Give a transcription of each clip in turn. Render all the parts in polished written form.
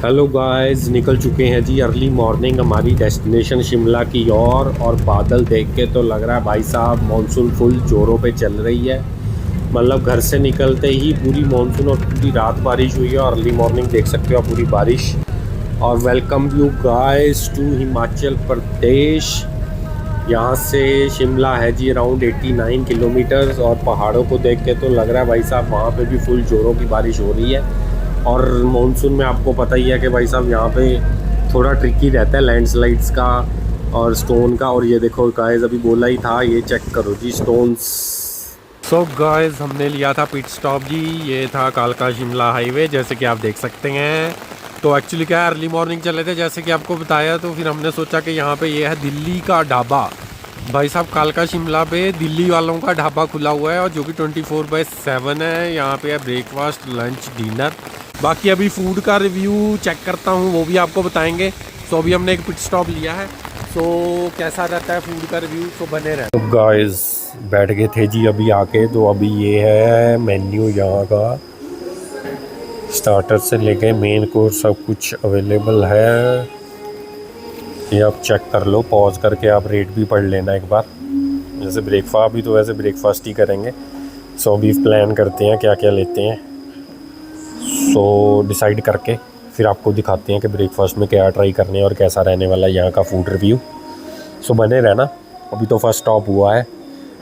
Hello guys, निकल चुके हैं जी अर्ली मॉर्निंग हमारी डेस्टिनेशन शिमला की ओर। और बादल देख के तो लग रहा है भाई साहब मानसून फुल जोरों पे चल रही है। मतलब घर से निकलते ही पूरी मानसून और पूरी रात बारिश हुई है और अर्ली मॉर्निंग देख सकते हो आप पूरी बारिश। और welcome you guys to Himachal Pradesh. यहाँ से शिमला है जी अराउंड 89 किलोमीटर्स। और पहाड़ों को देख के तो लग रहा है भाई साहब वहाँ पे भी फुल जोरों की बारिश हो रही है। और मानसून में आपको पता ही है कि भाई साहब यहाँ पे थोड़ा ट्रिकी रहता है लैंडस्लाइड्स का और स्टोन का। और ये देखो गाइस, अभी बोला ही था, ये चेक करो जी स्टोन्स। सो गाइस, हमने लिया था पिट स्टॉप जी। ये था कालका शिमला हाईवे, जैसे कि आप देख सकते हैं। तो एक्चुअली क्या है, अर्ली मॉर्निंग चले थे जैसे कि आपको बताया। तो फिर हमने सोचा कि यहाँ पे ये है दिल्ली का ढाबा। भाई साहब कालका शिमला पे दिल्ली वालों का ढाबा खुला हुआ है और जो कि 24/7 है। यहाँ पे है ब्रेकफास्ट, लंच, डिनर। बाकी अभी फूड का रिव्यू चेक करता हूँ, वो भी आपको बताएंगे। सो अभी हमने एक पिट स्टॉप लिया है। सो कैसा रहता है फूड का रिव्यू, तो बने रहे। तो गाइस बैठ गए थे जी अभी आके। तो अभी ये है मेन्यू यहाँ का, स्टार्टर से लेके मेन कोर्स सब कुछ अवेलेबल है। ये आप चेक कर लो, पॉज करके आप रेट भी पढ़ लेना एक बार। जैसे ब्रेकफास्ट, भी तो वैसे ब्रेकफास्ट ही करेंगे। सो अभी प्लान करते हैं क्या क्या लेते हैं। सो डिसाइड करके फिर आपको दिखाते हैं कि ब्रेकफास्ट में क्या ट्राई करने हैं और कैसा रहने वाला है यहाँ का फूड रिव्यू। सो बने रहना। अभी तो फर्स्ट स्टॉप हुआ है,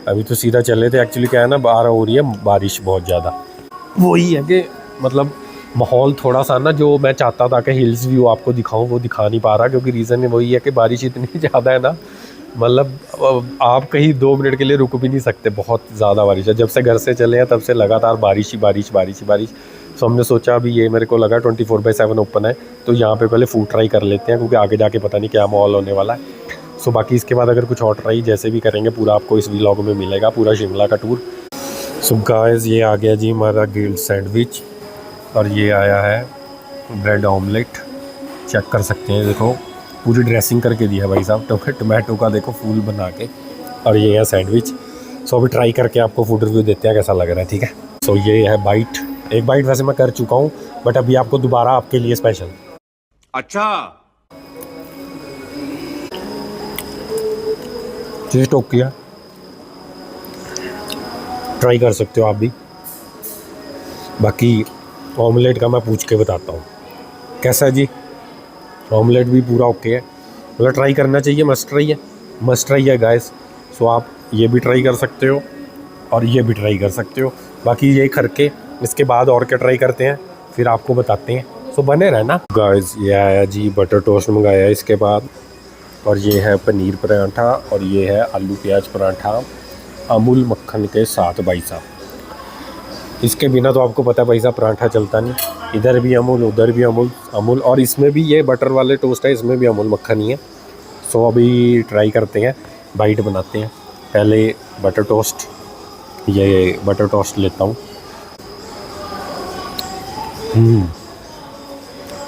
अभी तो सीधा चले थे। एक्चुअली क्या है ना, बाहर हो रही है बारिश बहुत ज़्यादा। वही है कि मतलब माहौल थोड़ा सा ना, जो मैं चाहता था कि हिल्स व्यू आपको दिखाऊं वो दिखा नहीं पा रहा, क्योंकि रीज़न वही है कि बारिश इतनी ज़्यादा है ना। मतलब आप कहीं 2 मिनट के लिए रुक भी नहीं सकते, बहुत ज़्यादा बारिश है। जब से घर से चले हैं तब से लगातार बारिश ही बारिश बारिश ही बारिश। सो हमने सोचा अभी ये मेरे को लगा 24/7 ओपन है तो यहाँ पे पहले फूड ट्राई कर लेते हैं, क्योंकि आगे जाके पता नहीं क्या माहौल होने वाला है। सो बाकी इसके बाद अगर कुछ और ट्राई जैसे भी करेंगे, पूरा आपको इस व्लॉग में मिलेगा, पूरा शिमला का टूर। सो गाइस, ये आ गया जी हमारा ग्रिल्ड सैंडविच और ये आया है ब्रेड ऑमलेट। चेक कर सकते हैं, देखो पूरी ड्रेसिंग करके दिया है भाई साहब टोमेटो का, देखो फूल बना के। और ये है सैंडविच। सो अभी ट्राई करके आपको फूड रिव्यू देते हैं कैसा लग रहा है, ठीक है। सो ये है बाइट। एक बाइट वैसे मैं कर चुका हूँ, बट अभी आपको दोबारा आपके लिए स्पेशल। अच्छा, चीज़ टोक किया, ट्राई कर सकते हो आप भी। बाकी ऑमलेट का मैं पूछ के बताता हूँ कैसा है जी। ऑमलेट भी पूरा ओके है, मतलब ट्राई करना चाहिए, मस्ट ट्राई है गाइस। सो आप ये भी ट्राई कर सकते हो और ये भी ट्राई कर सकते हो। बाकी ये करके इसके बाद और क्या ट्राई करते हैं फिर आपको बताते हैं। सो बने रहना गाइस। ये आया जी बटर टोस्ट मंगाया है इसके बाद। और ये है पनीर पराठा और ये है आलू प्याज पराठा अमूल मक्खन के साथ। भाई साहब इसके बिना तो आपको पता है भाई साहब पराठा चलता नहीं। इधर भी अमूल, उधर भी अमूल। और इसमें भी ये बटर वाले टोस्ट है, इसमें भी अमूल मक्खन ही है। सो अभी ट्राई करते हैं, बाइट बनाते हैं। पहले बटर टोस्ट, ये बटर टोस्ट लेता हूँ।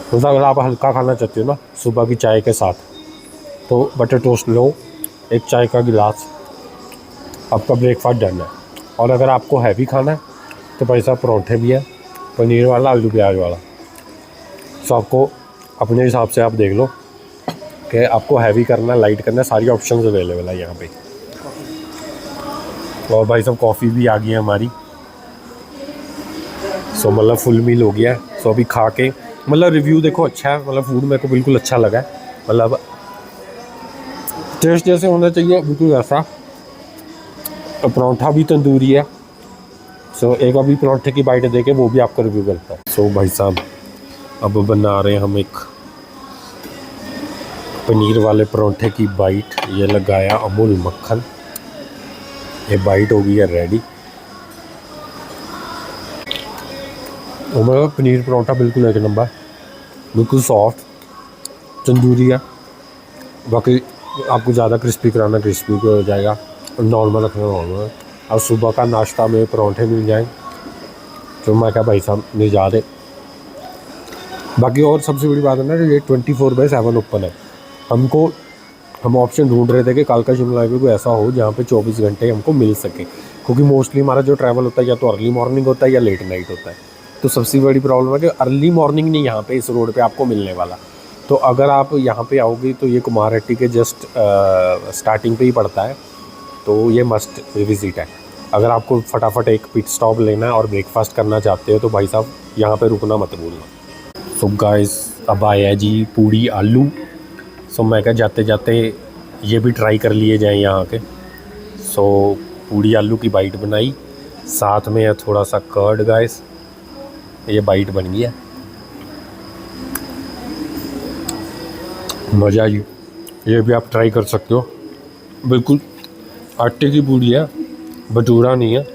मतलब अगर आप हल्का खाना चाहते हो ना सुबह की चाय के साथ, तो बटर टोस्ट लो, एक चाय का गिलास, आपका ब्रेकफास्ट डन है। और अगर आपको हैवी खाना है तो भाई साहब परोठे भी है, पनीर वाला, आलू प्याज वाला। सो आपको अपने हिसाब से आप देख लो कि आपको हैवी करना, लाइट करना, सारी ऑप्शंस अवेलेबल है यहाँ पे। और भाई साहब कॉफ़ी भी आ गई है हमारी। सो मतलब फुल मील हो गया है। सो अभी खा के मतलब रिव्यू देखो अच्छा है, मतलब फूड मेरे को बिल्कुल अच्छा लगा है। मतलब टेस्ट जैसे होना चाहिए बिल्कुल वैसा। तो परोठा भी तंदूरी है। सो एक अभी परोठे की बाइट दे के वो भी आपको रिव्यू करता है। सो भाई साहब अब बना रहे हैं हम एक पनीर वाले परोठे की बाइट। ये लगाया अमूल मक्खन, ये बाइट हो गई है रेडी। और मेरा पनीर परोठा बिल्कुल एक नंबर, बिल्कुल सॉफ्ट तंदूरी है। बाकी आपको ज़्यादा क्रिस्पी कराना क्रिस्पी भी हो जाएगा, नॉर्मल रखना नॉर्मल। और सुबह का नाश्ता में परोठे मिल जाएँ तो मैं क्या भाई साहब नहीं जा रहे। बाकी और सबसे बड़ी बात है ना, ये 24/7 ओपन है। हम ऑप्शन ढूंढ रहे थे कि कालका शिमला हाईवे को ऐसा हो जहाँ पे 24 घंटे हमको मिल सके, क्योंकि मोस्टली हमारा जो ट्रैवल होता है या तो अर्ली मॉर्निंग होता है या लेट नाइट होता है। तो सबसे बड़ी प्रॉब्लम है कि अर्ली मॉर्निंग नहीं यहाँ पे इस रोड पे आपको मिलने वाला। तो अगर आप यहाँ पे आओगे तो ये कुमारहट्टी के जस्ट स्टार्टिंग पे ही पड़ता है, तो ये मस्ट विज़िट है। अगर आपको फटाफट एक पिट स्टॉप लेना है और ब्रेकफास्ट करना चाहते हो तो भाई साहब यहाँ पे रुकना मत भूलना। सो गाइस अब आया जी पूड़ी आलू। सो मैं क्या जाते जाते ये भी ट्राई कर लिए जाएँ यहाँ के। सो पूड़ी आलू की बाइट बनाई, साथ में है थोड़ा सा कर्ड गाइस। ये बाइट बन गया, मज़ा आई। ये भी आप ट्राई कर सकते हो। बिल्कुल आटे की पूड़ी है, भटूरा नहीं है।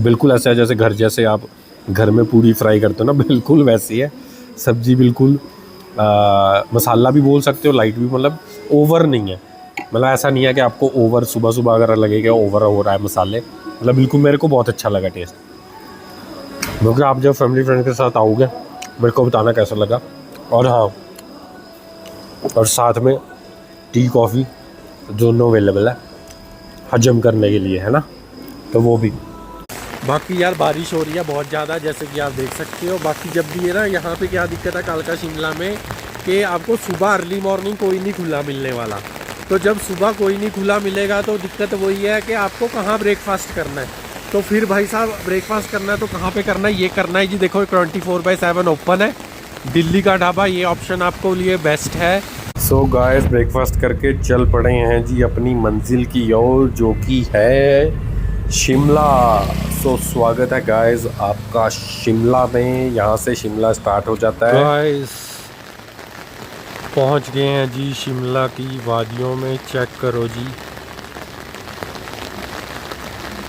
बिल्कुल ऐसा है जैसे घर जैसे आप घर में पूड़ी फ्राई करते हो ना, बिल्कुल वैसी है। सब्ज़ी बिल्कुल मसाला भी बोल सकते हो लाइट भी, मतलब ओवर नहीं है। मतलब ऐसा नहीं है कि आपको ओवर सुबह सुबह अगर लगेगा ओवर हो रहा है मसाले, मतलब बिल्कुल मेरे को बहुत अच्छा लगा टेस्ट। क्योंकि आप जब फैमिली फ्रेंड के साथ आओगे मेरे को बताना कैसा लगा। और हाँ, और साथ में टी कॉफ़ी दोनों अवेलेबल है हजम करने के लिए, है ना, तो वो भी। बाकी यार बारिश हो रही है बहुत ज़्यादा, जैसे कि आप देख सकते हो। बाकी जब भी है ना यहाँ पे क्या दिक्कत है कालका शिमला में कि आपको सुबह अर्ली मॉर्निंग कोई नहीं खुला मिलने वाला। तो जब सुबह कोई नहीं खुला मिलेगा तो दिक्कत वही है कि आपको कहाँ ब्रेकफास्ट करना है। तो फिर भाई साहब ब्रेकफास्ट करना है तो कहाँ पे करना है, ये करना है जी। देखो 24/7 ओपन है दिल्ली का ढाबा, ये ऑप्शन आपको लिए बेस्ट है। सो गाइस ब्रेकफास्ट करके चल पड़े हैं जी अपनी मंजिल की ओर, जो कि है शिमला। सो स्वागत है गाइस आपका शिमला में। यहाँ से शिमला स्टार्ट हो जाता है। गाइस पहुँच गए हैं जी शिमला की वादियों में। चेक करो जी,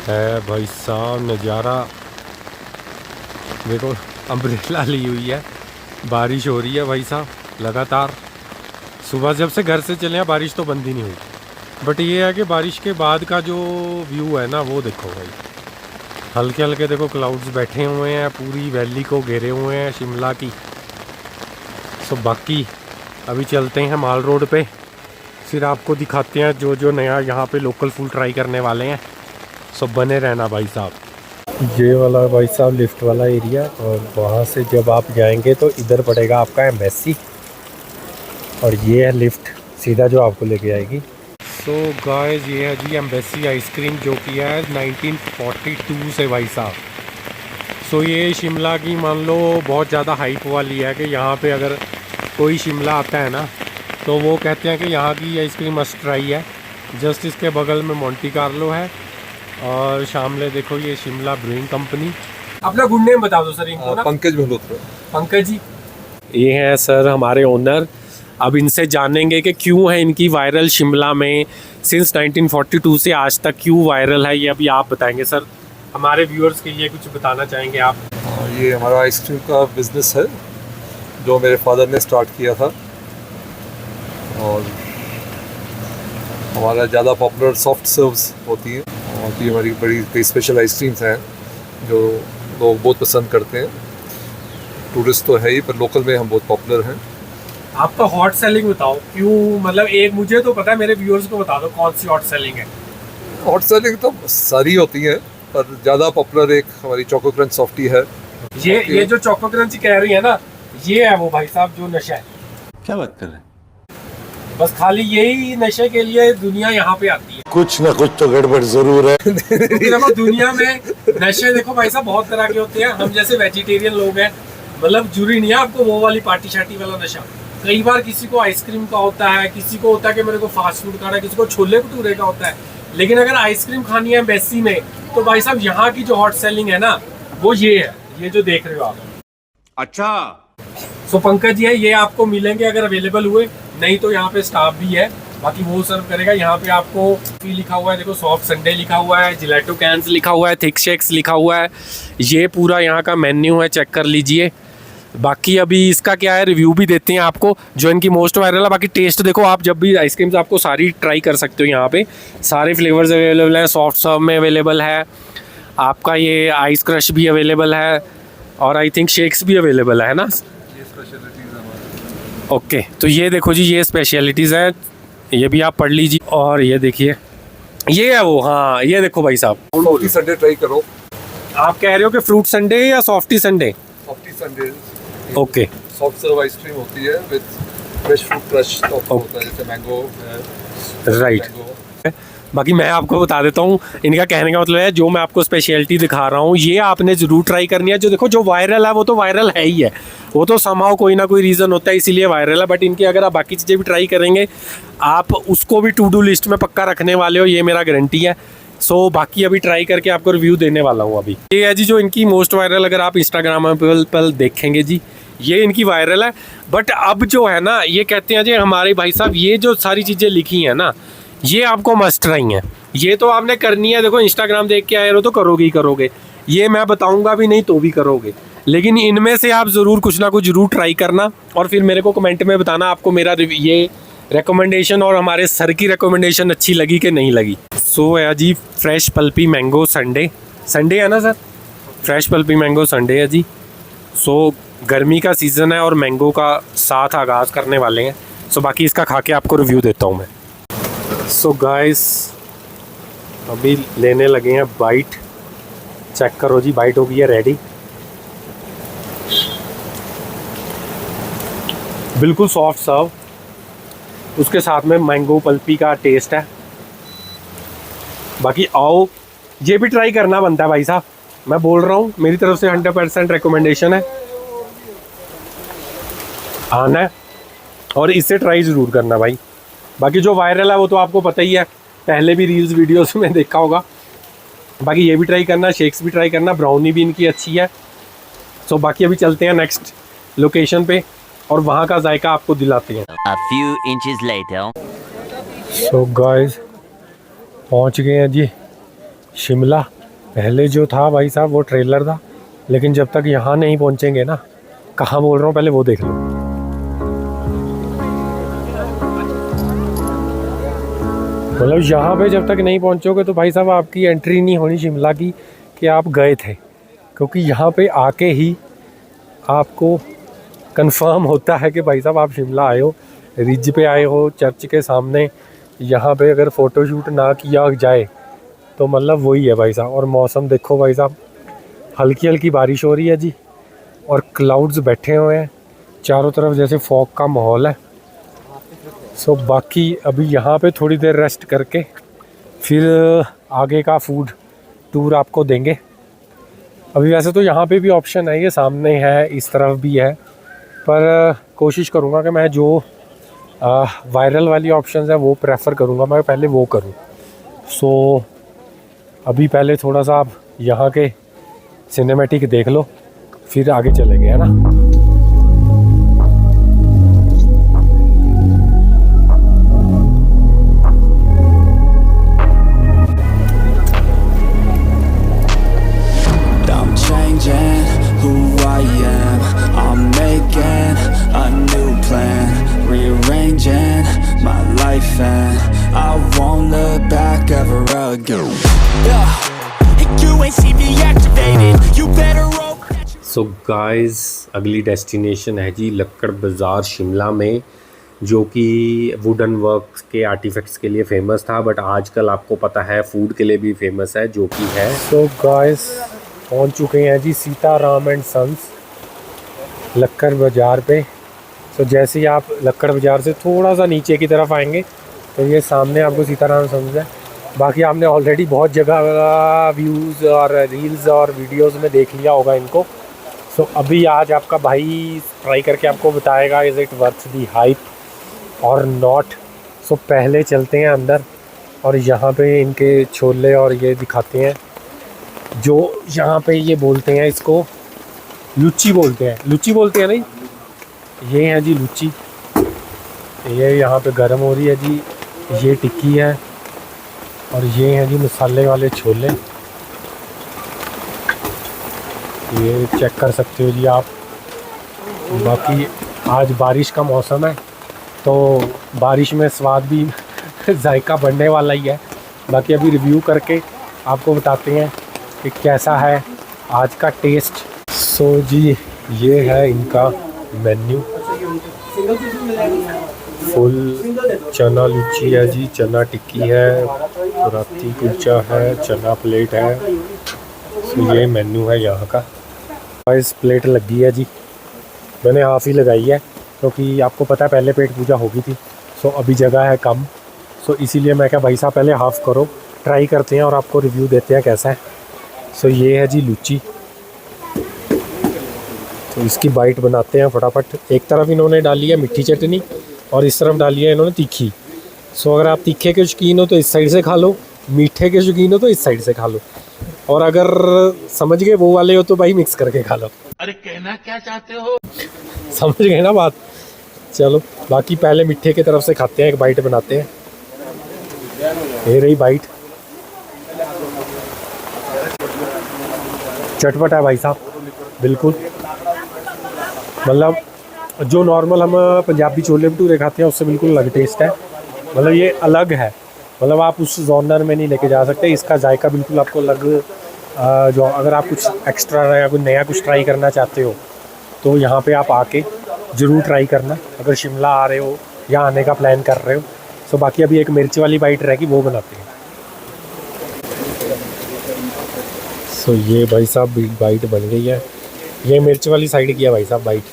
है भाई साहब नज़ारा। देखो अम्ब्रेला ली हुई है, बारिश हो रही है भाई साहब लगातार। सुबह जब से घर से चले हैं बारिश तो बंद ही नहीं हुई। बट ये है कि बारिश के बाद का जो व्यू है ना वो देखो भाई, हल्के हल्के देखो क्लाउड्स बैठे हुए हैं, पूरी वैली को घेरे हुए हैं शिमला की। सो बाकी अभी चलते हैं माल रोड पे, फिर आपको दिखाते हैं जो जो नया यहाँ पे लोकल फूड ट्राई करने वाले हैं। सो बने रहना भाई साहब। ये वाला भाई साहब लिफ्ट वाला एरिया, और वहाँ से जब आप जाएंगे तो इधर पड़ेगा आपका एम्बेसी, और ये है लिफ्ट सीधा जो आपको लेके आएगी। सो गाइस ये है जी एम्बेसी आइसक्रीम, जो कि है 1942 से भाई साहब। सो ये शिमला की मान लो बहुत ज़्यादा हाइप वाली है कि यहाँ पे अगर कोई शिमला आता है ना तो वो कहते हैं कि यहाँ की आइसक्रीम मस्ट ट्राई है। जस्ट इसके बगल में मोंटी कार्लो है और सामने देखो ये शिमला ब्रूइंग कंपनी। अपना गुड नेम बता दो सर इनको ना। पंकज मल्होत्रा। पंकज जी ये हैं सर हमारे ओनर। अब इनसे जानेंगे कि क्यों है इनकी वायरल शिमला में सिंस 1942 से आज तक क्यों वायरल है, ये अभी आप बताएंगे सर। हमारे व्यूअर्स के लिए कुछ बताना चाहेंगे आप? ये हमारा आइसक्रीम का बिजनेस है जो मेरे फादर ने स्टार्ट किया था, और हमारा ज़्यादा पॉपुलर सॉफ्ट सर्व्स होती हैं, और ये हमारी बड़ी कई स्पेशल आइसक्रीम्स हैं जो लोग बहुत पसंद करते हैं। टूरिस्ट तो है ही, पर लोकल में हम बहुत पॉपुलर हैं। आपका हॉट सेलिंग बताओ क्यों, मतलब एक मुझे तो पता है, मेरे व्यूअर्स को बता दो कौन सी हॉट सेलिंग है। हॉट सेलिंग तो सारी होती हैं, पर ज़्यादा पॉपुलर एक हमारी चोको क्रंच सॉफ्टी है। ये जो चोको क्रंच कह रही है ना, ये है वो भाई साहब जो नशा है। क्या बात कर रहे हैं? बस खाली यही नशे के लिए दुनिया यहाँ पे आती है। कुछ ना कुछ तो गड़बड़ जरूर है। देखो दुनिया में नशे देखो भाई साहब बहुत तरह के होते हैं। हम जैसे वेजिटेरियन लोग हैं, मतलब जरूरी नहीं है आपको वो वाली पार्टी शार्टी वाला नशा। कई बार किसी को आइसक्रीम का होता है, किसी को होता है कि मेरे को फास्ट फूड खाना है, किसी को छोले भटूरे का होता है। लेकिन अगर आइसक्रीम खानी है एम्बेसी में तो भाई साहब यहाँ की जो हॉट सेलिंग है ना वो ये है, ये जो देख रहे हो आप। अच्छा सो पंकज जी है, ये आपको मिलेंगे अगर अवेलेबल हुए, नहीं तो यहाँ पे स्टाफ भी है, बाकी वो सर्व करेगा। यहाँ पे आपको लिखा हुआ है, देखो सॉफ्ट संडे लिखा हुआ है, जिलेटो कैंस लिखा हुआ है, थिक शेक्स लिखा हुआ है। ये पूरा यहाँ का मेन्यू है, चेक कर लीजिए। बाकी अभी इसका क्या है रिव्यू भी देते हैं आपको जो इनकी मोस्ट वायरल है। बाकी टेस्ट देखो आप, जब भी आइसक्रीम्स आपको सारी ट्राई कर सकते हो। यहाँ पे सारे फ्लेवर्स अवेलेबल हैं, सॉफ्ट सर्व में अवेलेबल है आपका, ये आइस क्रश भी अवेलेबल है, और आई थिंक शेक्स भी अवेलेबल है ना। ओके तो ये देखो जी ये स्पेशलिटीज़ हैं, ये भी आप पढ़ लीजिए। और ये देखिए ये है वो, हाँ ये देखो भाई साहब संडे ट्राई करो, आप कह रहे हो कि फ्रूट संडे या softy sundae? Softy sundae. Okay. Soft serve ice cream होती है with fresh fruit crush top होता है, जैसे मैंगो है। राइट। बाकी मैं आपको बता देता हूँ, इनका कहने का मतलब है जो मैं आपको स्पेशलिटी दिखा रहा हूँ ये आपने ज़रूर ट्राई करनी है। जो देखो जो वायरल है वो तो वायरल है ही है, वो तो समहाउ कोई ना कोई रीज़न होता है इसीलिए वायरल है। बट इनकी अगर आप बाकी चीज़ें भी ट्राई करेंगे आप उसको भी टू डू लिस्ट में पक्का रखने वाले हो, ये मेरा गारंटी है। सो बाकी अभी ट्राई करके आपको रिव्यू देने वाला हूँ। अभी ये है जी जो इनकी मोस्ट वायरल, अगर आप इंस्टाग्राम पर देखेंगे जी ये इनकी वायरल है। बट अब जो है ना ये कहते हैं जी हमारे भाई साहब ये जो सारी चीज़ें लिखी हैं ना ये आपको मस्ट ट्राई हैं, ये तो आपने करनी है। देखो इंस्टाग्राम देख के आए हो तो करोगे ही करोगे, ये मैं बताऊंगा भी नहीं तो भी करोगे। लेकिन इनमें से आप ज़रूर कुछ ना कुछ ज़रूर ट्राई करना और फिर मेरे को कमेंट में बताना आपको मेरा ये रिकमेंडेशन और हमारे सर की रिकमेंडेशन अच्छी लगी कि नहीं लगी। सो है जी fresh pulpy mango sundae, sundae है ना sir? Fresh pulpy mango sundae है जी। सो गर्मी का सीज़न है और मैंगो का साथ आगाज़ करने वाले हैं। सो बाकी इसका खा के आपको रिव्यू देता हूँ मैं। सो गाइस अभी लेने लगे हैं बाइट, चेक करो जी बाइट हो गई है रेडी। बिल्कुल सॉफ्ट सर्व, उसके साथ में मैंगो पल्पी का टेस्ट है। बाकी आओ ये भी ट्राई करना बनता है भाई साहब, मैं बोल रहा हूँ मेरी तरफ से 100% रिकमेंडेशन है, आना है और इससे ट्राई ज़रूर करना भाई। बाकी जो वायरल है वो तो आपको पता ही है, पहले भी रील्स वीडियोस में देखा होगा। बाकी ये भी ट्राई करना, शेक्स भी ट्राई करना, ब्राउनी भी इनकी अच्छी है। सो बाकी अभी चलते हैं नेक्स्ट लोकेशन पे और वहाँ का जायका आपको दिलाते हैं। A few inches later. So guys पहुँच गए हैं जी शिमला। पहले जो था भाई साहब वो ट्रेलर था, लेकिन जब तक यहाँ नहीं पहुँचेंगे ना, कहाँ बोल रहा हूँ पहले वो देख लो। मतलब यहाँ पे जब तक नहीं पहुँचोगे तो भाई साहब आपकी एंट्री नहीं होनी शिमला की कि आप गए थे, क्योंकि यहाँ पे आके ही आपको कंफर्म होता है कि भाई साहब आप शिमला आए हो, रिज पे आए हो, चर्च के सामने। यहाँ पे अगर फ़ोटोशूट ना किया जाए तो मतलब वही है भाई साहब। और मौसम देखो भाई साहब, हल्की हल्की बारिश हो रही है जी और क्लाउड्स बैठे हुए हैं चारों तरफ, जैसे फॉग का माहौल है। सो बाकी अभी यहाँ पे थोड़ी देर रेस्ट करके फिर आगे का फूड टूर आपको देंगे। अभी वैसे तो यहाँ पे भी ऑप्शन है, ये सामने है, इस तरफ भी है, पर कोशिश करूँगा कि मैं जो वायरल वाली ऑप्शंस है वो प्रेफर करूँगा, मैं पहले वो करूँ। सो अभी पहले थोड़ा सा आप यहाँ के सिनेमैटिक देख लो फिर आगे चलेंगे, है ना। सो गाइस अगली डेस्टिनेशन है जी लक्कड़ बाज़ार शिमला में, जो कि वुडन वर्क के आर्टिफैक्ट्स के लिए फेमस था, बट आजकल आपको पता है फूड के लिए भी फेमस है, जो कि है। सो गाइस पहुंच चुके हैं जी सीताराम एंड सन्स लक्कड़ बाज़ार पे। सो जैसे ही आप लक्कड़ बाज़ार से थोड़ा सा नीचे की तरफ आएंगे तो ये सामने आपको सीताराम सन्स है। बाकी आपने ऑलरेडी बहुत जगह व्यूज़ और रील्स और वीडियोस में देख लिया होगा इनको। सो अभी आज आपका भाई ट्राई करके आपको बताएगा is it worth the hype और नॉट। सो पहले चलते हैं अंदर और यहाँ पे इनके छोले और ये दिखाते हैं, जो यहाँ पे ये बोलते हैं इसको लुच्ची बोलते हैं, लुच्ची बोलते हैं नहीं, ये है जी लुच्ची। ये यहाँ पे गर्म हो रही है जी, ये टिक्की है और ये हैं जी मसाले वाले छोले, ये चेक कर सकते हो जी आप। बाकी आज बारिश का मौसम है तो बारिश में स्वाद भी जायका बढ़ने वाला ही है। बाकी अभी रिव्यू करके आपको बताते हैं कि कैसा है आज का टेस्ट। सो जी ये है इनका मेन्यू, फुल चना लुच्ची है जी, चना टिक्की है, राती कुलचा है, चना प्लेट है। तो ये मेन्यू है यहाँ का। गाइस प्लेट लगी है जी, मैंने हाफ़ ही लगाई है क्योंकि आपको पता है पहले पेट पूजा होगी थी, सो अभी जगह है कम, सो इसीलिए मैं क्या भाई साहब पहले हाफ़ करो, ट्राई करते हैं और आपको रिव्यू देते हैं कैसा है। सो ये है जी लुच्ची, तो इसकी बाइट बनाते हैं फटाफट। एक तरफ इन्होंने डाली है मीठी चटनी और इस तरफ डाली है इन्होंने तीखी। सो अगर आप तीखे के शौकीन हो तो इस साइड से खा लो, मीठे के शौकीन हो तो इस साइड से खा लो, और अगर समझ गए वो वाले हो तो भाई मिक्स करके खा लो। अरे कहना क्या चाहते हो? समझ गए ना बात। चलो बाकी पहले मीठे की तरफ से खाते हैं, एक बाइट बनाते हैं। ये रही बाइट, चटपटा है भाई साहब बिल्कुल, मतलब जो नॉर्मल हम पंजाबी छोले भटूरे खाते हैं उससे बिल्कुल अलग टेस्ट है। मतलब ये अलग है, मतलब आप उस जॉनर में नहीं लेके जा सकते, इसका जायका बिल्कुल आपको अलग। जो अगर आप कुछ एक्स्ट्रा या कुछ नया कुछ ट्राई करना चाहते हो तो यहाँ पे आप आके ज़रूर ट्राई करना, अगर शिमला आ रहे हो या आने का प्लान कर रहे हो। सो बाकी अभी एक मिर्च वाली बाइट रहेगी, वो बनाते हैं। सो ये भाई साहब बाइट बन गई है, ये मिर्च वाली साइड की है भाई साहब बाइट।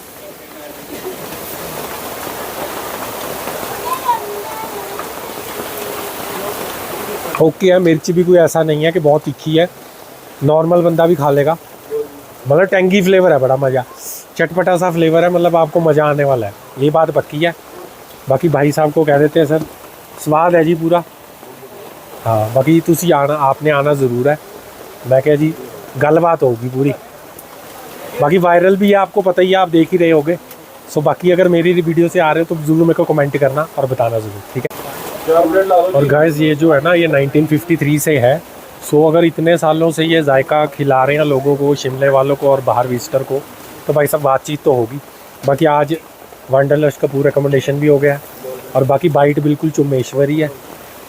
ओके है, मिर्च भी कोई ऐसा नहीं है कि बहुत तीखी है, नॉर्मल बंदा भी खा लेगा। मतलब टेंगी फ्लेवर है, बड़ा मज़ा, चटपटा सा फ्लेवर है, मतलब आपको मज़ा आने वाला है, ये बात पक्की है। बाकी भाई साहब को कह देते हैं सर स्वाद है जी पूरा। हाँ बाकी तुसी आना, आपने आना ज़रूर है, मैं क्या जी गलबात होगी पूरी। बाकी वायरल भी है, आपको पता ही है, आप देख ही रहे होगे। सो बाकी अगर मेरी वीडियो से आ रहे हो तो ज़रूर मेरे को कमेंट करना और बताना ज़रूर, ठीक है। और गाइस ये जो है ना ये 1953 से है। सो अगर इतने सालों से ये जायका खिला रहे हैं लोगों को, शिमले वालों को और बाहर विजिटर को, तो भाई सब बातचीत तो होगी। बाकी आज वंडरलस्ट का पूरा रिकमेंडेशन भी हो गया है, और बाकी बाइट बिल्कुल चुम्मेश्वरी है,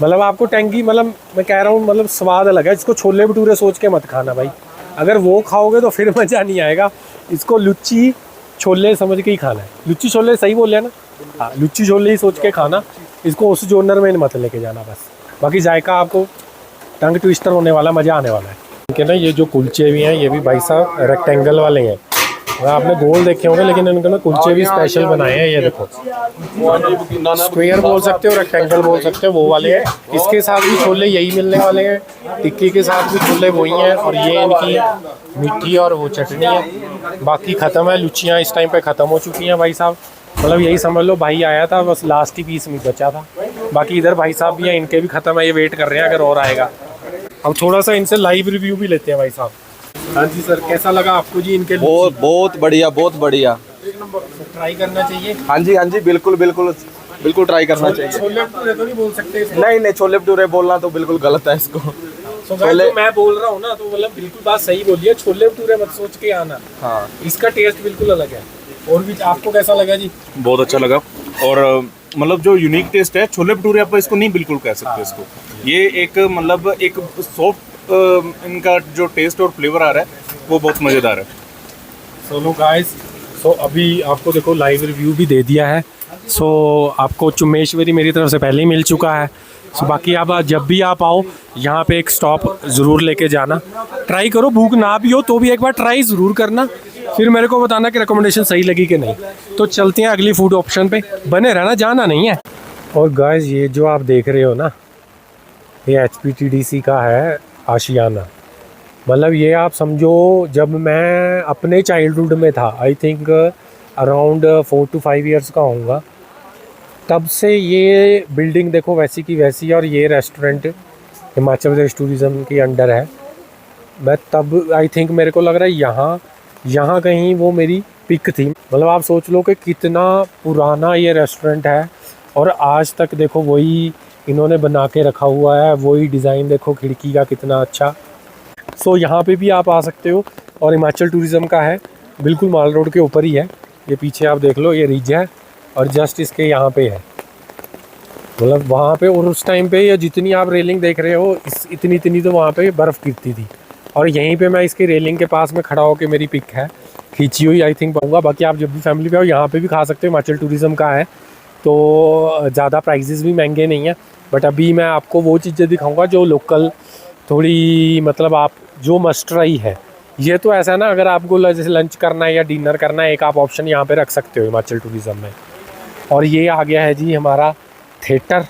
मतलब आपको टेंगी, मतलब मैं कह रहा हूँ मतलब स्वाद अलग है। इसको छोले भटूरे सोच के मत खाना भाई, अगर वो खाओगे तो फिर मज़ा नहीं आएगा। इसको लुच्ची छोले समझ के ही खाना है, लुच्ची छोले सही बोल ना, हाँ लुच्ची छोले ही सोच के खाना, इसको उस जोनर में मत लेके जाना बस। बाकी जायका आपको टंग ट्विस्टर होने वाला, मज़ा आने वाला है। ठीक है ना। ये जो कुलचे भी हैं ये भी भाई साहब रेक्टेंगल वाले हैं, आपने गोल देखे होंगे लेकिन इनके ना कुलचे भी स्पेशल बनाए हैं। ये देखो स्क्वायर बोल सकते हो, रेक्टेंगल बोल सकते हो, वो वाले हैं। इसके साथ भी छोले यही मिलने वाले हैं, टिक्की के साथ भी छोले वही हैं, और ये इनकी मीठी और वो चटनी है। बाकी ख़त्म है, लुचियाँ इस टाइम पे ख़त्म हो चुकी हैं भाई साहब, मतलब यही समझ लो भाई आया था बस लास्ट ही पीस में बचा था। बाकी इधर भाई साहब भी हैं, इनके भी ख़त्म है, ये वेट कर रहे हैं अगर और आएगा। अब थोड़ा सा इनसे लाइव रिव्यू भी लेते हैं भाई साहब। हाँ जी सर, कैसा लगा आपको जी इनके? बहुत बढ़िया, बहुत बढ़िया, ट्राई करना चाहिए। हाँ जी बिल्कुल बिल्कुल बिल्कुल ट्राई करना चाहिए। छोले भटूरे तो नहीं बोल सकते इसको? नहीं छोले भटूरे बोलना तो बिल्कुल गलत है इसको। छोले तो मैं बोल रहा हूँ ना, तो मतलब बिल्कुल बात सही बोली है, छोले भटूरे मत सोच के आना। हाँ इसका टेस्ट बिल्कुल अलग है। और भी आपको कैसा लगा जी? बहुत अच्छा लगा, और मतलब जो यूनिक टेस्ट है छोले भटूरे, आप इसको नहीं बिल्कुल कह सकते इसको। ये एक मतलब एक सॉफ्ट इनका जो टेस्ट और फ्लेवर आ रहा है वो बहुत मज़ेदार है। सो गाइस, अभी आपको देखो लाइव रिव्यू भी दे दिया है। सो आपको चुम्मेश्वरी मेरी तरफ से पहले ही मिल चुका है। सो बाकी आप जब भी आप आओ यहाँ पे एक स्टॉप ज़रूर लेके जाना, ट्राई करो, भूख ना भी हो तो भी एक बार ट्राई ज़रूर करना, फिर मेरे को बताना कि रिकमेंडेशन सही लगी कि नहीं। तो चलते हैं अगली फूड ऑप्शन पे, बने रहना, जाना नहीं है। और गाइस ये जो आप देख रहे हो ना, ये HPTDC का है आशियाना। मतलब ये आप समझो जब मैं अपने चाइल्डहुड में था, I think around 4 to 5 years का होऊंगा, तब से ये बिल्डिंग देखो वैसी की वैसी, और ये रेस्टोरेंट हिमाचल प्रदेश टूरिज़्म के अंडर है। मैं तब आई थिंक मेरे को लग रहा है यहाँ कहीं वो मेरी पिक थी। मतलब आप सोच लो कि कितना पुराना ये रेस्टोरेंट है, और आज तक देखो वही इन्होंने बना के रखा हुआ है, वही डिज़ाइन देखो खिड़की का कितना अच्छा। सो यहाँ पे भी आप आ सकते हो, और हिमाचल टूरिज़्म का है, बिल्कुल माल रोड के ऊपर ही है। ये पीछे आप देख लो, ये रिज है, और जस्ट इसके यहाँ पे है, मतलब वहाँ पे। और उस टाइम पे ये जितनी आप रेलिंग देख रहे हो, इतनी तो वहाँ पे बर्फ़ गिरती थी, और यहीं पे मैं इसकी रेलिंग के पास में खड़ा होकर मेरी पिक है खींची हुई, आई थिंक पाऊँगा। बाकी आप जब भी फैमिली पे आओ यहाँ पे भी खा सकते हो, हिमाचल टूरिज़्म का है, तो ज़्यादा प्राइजेज़ भी महंगे नहीं है। बट अभी मैं आपको वो चीज़ें दिखाऊंगा जो लोकल थोड़ी, मतलब आप जो मस्ट ट्राई है। ये तो ऐसा ना, अगर आपको जैसे लंच करना है या डिनर करना है, एक आप ऑप्शन यहाँ पे रख सकते हो हिमाचल टूरिज़्म में। और ये आ गया है जी हमारा थिएटर।